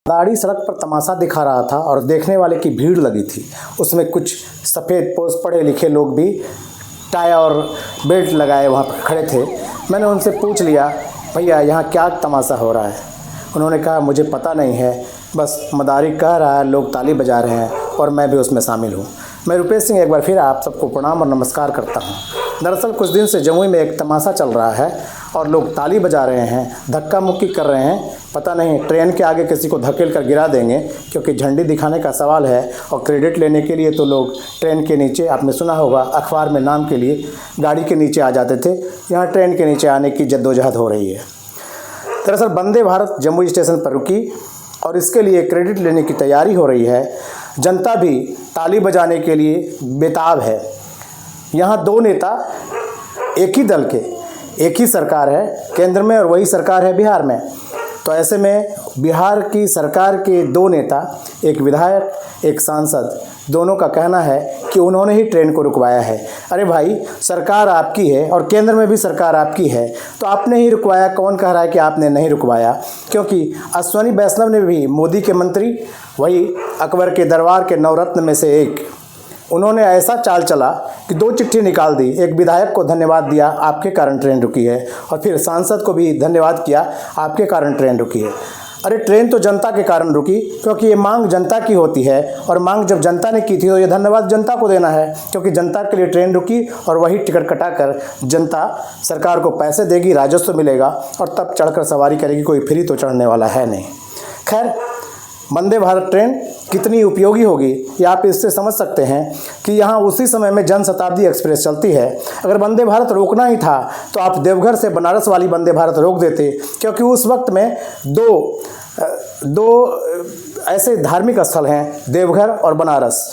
दाढ़ी सड़क पर तमाशा दिखा रहा था और देखने वाले की भीड़ लगी थी। उसमें कुछ सफ़ेद पोश पढ़े लिखे लोग भी टाई और बेल्ट लगाए वहाँ पर खड़े थे। मैंने उनसे पूछ लिया, भैया यहाँ क्या तमाशा हो रहा है? उन्होंने कहा, मुझे पता नहीं है, बस मदारी कह रहा है, लोग ताली बजा रहे हैं और मैं भी उसमें शामिल हूँ। मैं रुपेश सिंह एक बार फिर आप सबको प्रणाम और नमस्कार करता हूँ। दरअसल कुछ दिन से जमुई में एक तमाशा चल रहा है और लोग ताली बजा रहे हैं, धक्का मुक्की कर रहे हैं। पता नहीं ट्रेन के आगे किसी को धकेल कर गिरा देंगे, क्योंकि झंडी दिखाने का सवाल है और क्रेडिट लेने के लिए तो लोग ट्रेन के नीचे, आपने सुना होगा अखबार में नाम के लिए गाड़ी के नीचे आ जाते थे। यहाँ ट्रेन के नीचे आने की जद्दोजहद हो रही है। दरअसल वंदे भारत जमुई स्टेशन पर रुकी और इसके लिए क्रेडिट लेने की तैयारी हो रही है। जनता भी ताली बजाने के लिए बेताब है। यहाँ दो नेता एक ही दल के, एक ही सरकार है केंद्र में और वही सरकार है बिहार में। तो ऐसे में बिहार की सरकार के दो नेता, एक विधायक, एक सांसद, दोनों का कहना है कि उन्होंने ही ट्रेन को रुकवाया है। अरे भाई, सरकार आपकी है और केंद्र में भी सरकार आपकी है, तो आपने ही रुकवाया। कौन कह रहा है कि आपने नहीं रुकवाया? क्योंकि अश्विनी वैष्णव ने भी, मोदी के मंत्री, वही अकबर के दरबार के नवरत्न में से एक, उन्होंने ऐसा चाल चला कि दो चिट्ठी निकाल दी। एक विधायक को धन्यवाद दिया, आपके कारण ट्रेन रुकी है, और फिर सांसद को भी धन्यवाद किया, आपके कारण ट्रेन रुकी है। अरे ट्रेन तो जनता के कारण रुकी, क्योंकि ये मांग जनता की होती है और मांग जब जनता ने की थी तो ये धन्यवाद जनता को देना है, क्योंकि जनता के लिए ट्रेन रुकी और वही टिकट कटाकर जनता सरकार को पैसे देगी, राजस्व मिलेगा और तब चढ़कर सवारी करेगी। कोई फ्री तो चढ़ने वाला है नहीं। खैर, वंदे भारत ट्रेन कितनी उपयोगी होगी ये आप इससे समझ सकते हैं कि यहाँ उसी समय में जनशताब्दी एक्सप्रेस चलती है। अगर वंदे भारत रोकना ही था तो आप देवघर से बनारस वाली वंदे भारत रोक देते, क्योंकि उस वक्त में दो ऐसे धार्मिक स्थल हैं, देवघर और बनारस।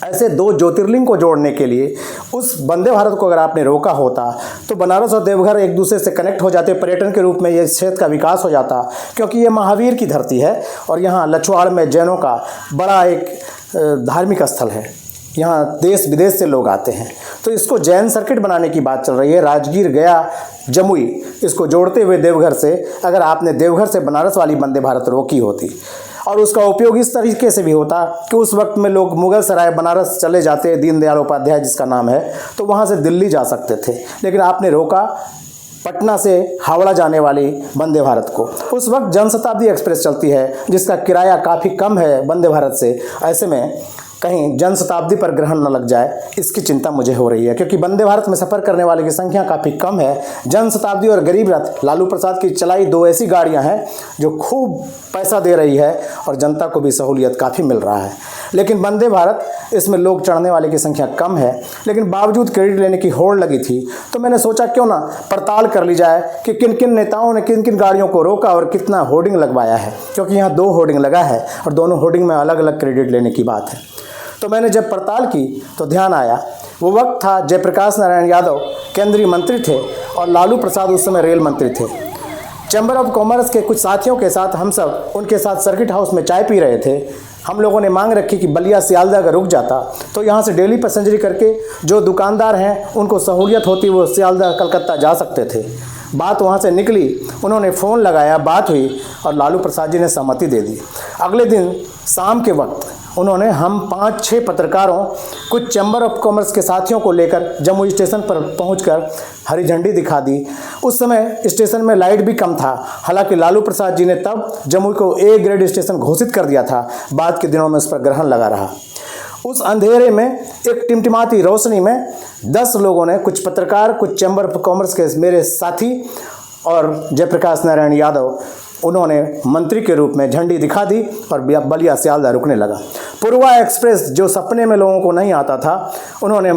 ऐसे दो ज्योतिर्लिंग को जोड़ने के लिए उस वंदे भारत को अगर आपने रोका होता तो बनारस और देवघर एक दूसरे से कनेक्ट हो जाते, पर्यटन के रूप में ये क्षेत्र का विकास हो जाता, क्योंकि ये महावीर की धरती है और यहाँ लछवाड़ में जैनों का बड़ा एक धार्मिक स्थल है। यहाँ देश विदेश से लोग आते हैं। तो इसको जैन सर्किट बनाने की बात चल रही है। राजगीर, गया, जमुई, इसको जोड़ते हुए देवघर से, अगर आपने देवघर से बनारस वाली वंदे भारत रोकी होती और उसका उपयोग इस तरीके से भी होता कि उस वक्त में लोग मुगल सराय बनारस चले जाते, दीनदयाल उपाध्याय जिसका नाम है, तो वहाँ से दिल्ली जा सकते थे, लेकिन आपने रोका पटना से हावड़ा जाने वाली वंदे भारत को। उस वक्त जनशताब्दी एक्सप्रेस चलती है जिसका किराया काफ़ी कम है वंदे भारत से। ऐसे में कहीं जनशताब्दी पर ग्रहण न लग जाए, इसकी चिंता मुझे हो रही है, क्योंकि वंदे भारत में सफ़र करने वाले की संख्या काफ़ी कम है। जनशताब्दी और गरीब रथ, लालू प्रसाद की चलाई दो ऐसी गाड़ियां हैं जो खूब पैसा दे रही है और जनता को भी सहूलियत काफ़ी मिल रहा है। लेकिन वंदे भारत, इसमें लोग चढ़ने वाले की संख्या कम है, लेकिन बावजूद क्रेडिट लेने की होड़ लगी थी। तो मैंने सोचा क्यों ना पड़ताल कर ली जाए कि किन किन नेताओं ने किन किन गाड़ियों को रोका और कितना होर्डिंग लगवाया है, क्योंकि यहाँ दो होर्डिंग लगा है और दोनों होर्डिंग में अलग अलग क्रेडिट लेने की बात है। तो मैंने जब पड़ताल की तो ध्यान आया, वो वक्त था जयप्रकाश नारायण यादव केंद्रीय मंत्री थे और लालू प्रसाद उस समय रेल मंत्री थे। चैम्बर ऑफ कॉमर्स के कुछ साथियों के साथ हम सब उनके साथ सर्किट हाउस में चाय पी रहे थे। हम लोगों ने मांग रखी कि बलिया सियालदह अगर रुक जाता तो यहाँ से डेली पैसेंजरी करके जो दुकानदार हैं उनको सहूलियत होती, वो सियालदह कलकत्ता जा सकते थे। बात वहाँ से निकली, उन्होंने फ़ोन लगाया, बात हुई और लालू प्रसाद जी ने सहमति दे दी। अगले दिन शाम के वक्त उन्होंने हम 5-6 पत्रकारों, कुछ चैम्बर ऑफ कॉमर्स के साथियों को लेकर जमुई स्टेशन पर पहुंचकर हरी झंडी दिखा दी। उस समय स्टेशन में लाइट भी कम था, हालांकि लालू प्रसाद जी ने तब जमुई को ए ग्रेड स्टेशन घोषित कर दिया था। बाद के दिनों में उस पर ग्रहण लगा रहा। उस अंधेरे में, एक टिमटिमाती रोशनी में 10 लोगों ने, कुछ पत्रकार, कुछ चैम्बर ऑफ कॉमर्स के मेरे साथी और जयप्रकाश नारायण यादव, उन्होंने मंत्री के रूप में झंडी दिखा दी और बलिया सियालदह रुकने लगा। पूर्वा एक्सप्रेस, जो सपने में लोगों को नहीं आता था, उन्होंने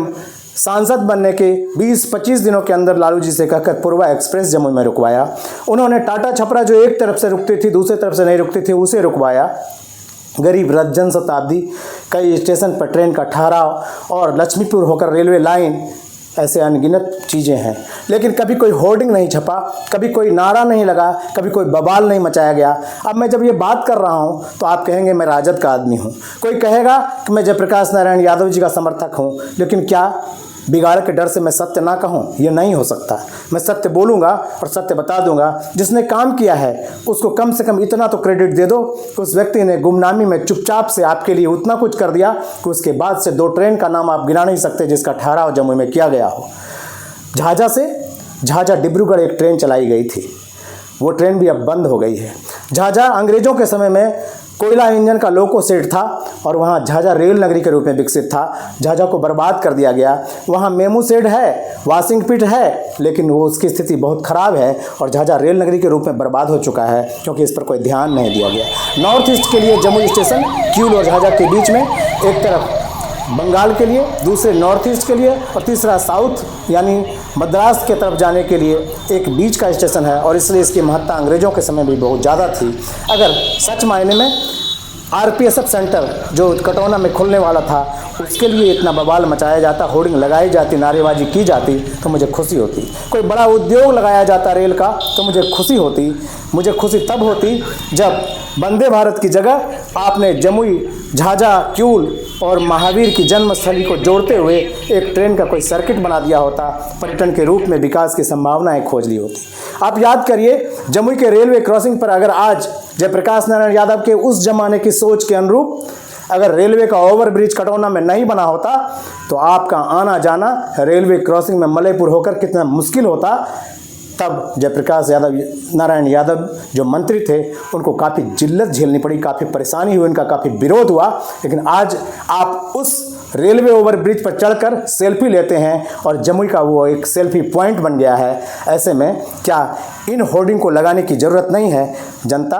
सांसद बनने के 20-25 दिनों के अंदर लालू जी से कहकर पूर्वा एक्सप्रेस जमुई में रुकवाया। उन्होंने टाटा छपरा, जो एक तरफ से रुकती थी दूसरी तरफ से नहीं रुकती थी, उसे रुकवाया। गरीब रथ, जनशताब्दी, कई स्टेशन पर ट्रेन का ठहराव और लक्ष्मीपुर होकर रेलवे लाइन, ऐसे अनगिनत चीज़ें हैं। लेकिन कभी कोई होर्डिंग नहीं छपा, कभी कोई नारा नहीं लगा, कभी कोई बवाल नहीं मचाया गया। अब मैं जब ये बात कर रहा हूँ तो आप कहेंगे मैं राजद का आदमी हूँ, कोई कहेगा कि मैं जयप्रकाश नारायण यादव जी का समर्थक हूँ, लेकिन क्या बिगाड़ के डर से मैं सत्य ना कहूँ, ये नहीं हो सकता। मैं सत्य बोलूँगा और सत्य बता दूंगा। जिसने काम किया है उसको कम से कम इतना तो क्रेडिट दे दो कि उस व्यक्ति ने गुमनामी में चुपचाप से आपके लिए उतना कुछ कर दिया कि उसके बाद से 2 ट्रेन का नाम आप गिना नहीं सकते जिसका ठहराव जम्मू में किया गया हो। झाझा से झाझा डिब्रूगढ़ एक ट्रेन चलाई गई थी, वो ट्रेन भी अब बंद हो गई है। झाझा अंग्रेजों के समय में कोयला इंजन का लोको सेट था और वहाँ झाझा रेल नगरी के रूप में विकसित था। झाझा को बर्बाद कर दिया गया। वहाँ मेमू शेड है, वॉशिंग पिट है, लेकिन वो उसकी स्थिति बहुत ख़राब है और झाझा रेल नगरी के रूप में बर्बाद हो चुका है क्योंकि इस पर कोई ध्यान नहीं दिया गया। नॉर्थ ईस्ट के लिए जम्मू स्टेशन किऊल और झाझा के बीच में, एक तरफ बंगाल के लिए, दूसरे नॉर्थ ईस्ट के लिए और तीसरा साउथ यानी मद्रास के तरफ जाने के लिए एक बीच का स्टेशन है और इसलिए इसकी महत्ता अंग्रेज़ों के समय भी बहुत ज़्यादा थी। अगर सच मायने में आरपीएसएफ सेंटर जो कटौना में खुलने वाला था उसके लिए इतना बवाल मचाया जाता, होर्डिंग लगाई जाती, नारेबाजी की जाती तो मुझे खुशी होती। कोई बड़ा उद्योग लगाया जाता रेल का तो मुझे खुशी होती। मुझे खुशी तब होती जब वंदे भारत की जगह आपने जमुई, झाझा, किऊल और महावीर की जन्मस्थली को जोड़ते हुए एक ट्रेन का कोई सर्किट बना दिया होता, पर्यटन के रूप में विकास की संभावनाएं खोज ली होती। आप याद करिए, जमुई के रेलवे क्रॉसिंग पर अगर आज जयप्रकाश नारायण यादव के उस जमाने की सोच के अनुरूप अगर रेलवे का ओवरब्रिज कटौना में नहीं बना होता तो आपका आना जाना रेलवे क्रॉसिंग में मलयपुर होकर कितना मुश्किल होता। तब जयप्रकाश नारायण यादव जो मंत्री थे उनको काफ़ी जिल्लत झेलनी पड़ी, काफ़ी परेशानी हुई, उनका काफ़ी विरोध हुआ। लेकिन आज आप उस रेलवे ओवरब्रिज पर चढ़कर सेल्फी लेते हैं और जमुई का वो एक सेल्फी पॉइंट बन गया है। ऐसे में क्या इन होर्डिंग को लगाने की ज़रूरत नहीं है? जनता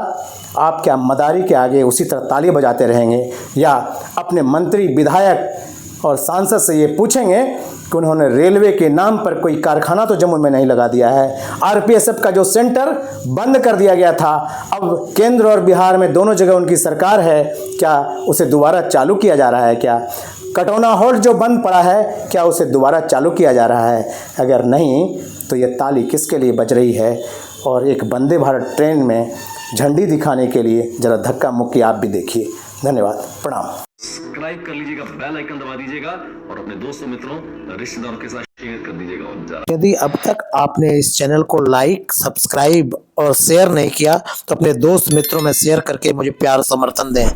आप क्या मदारी के आगे उसी तरह ताली बजाते रहेंगे या अपने मंत्री, विधायक और सांसद से ये पूछेंगे कि उन्होंने रेलवे के नाम पर कोई कारखाना तो जम्मू में नहीं लगा दिया है? आरपीएसएफ का जो सेंटर बंद कर दिया गया था, अब केंद्र और बिहार में दोनों जगह उनकी सरकार है, क्या उसे दोबारा चालू किया जा रहा है? क्या कटौना होल्ड जो बंद पड़ा है क्या उसे दोबारा चालू किया जा रहा है? अगर नहीं तो ये ताली किसके लिए बज रही है? और एक वंदे भारत ट्रेन में झंडी दिखाने के लिए जरा धक्का मुक्की आप भी देखिए। धन्यवाद, प्रणाम। सब्सक्राइब कर लीजिएगा, बेल आइकन दबा दीजिएगा और अपने दोस्तों, मित्रों, रिश्तेदारों के साथ शेयर कर दीजिएगा। यदि अब तक आपने इस चैनल को लाइक, सब्सक्राइब और शेयर नहीं किया तो अपने दोस्त मित्रों में शेयर करके मुझे प्यार समर्थन दें।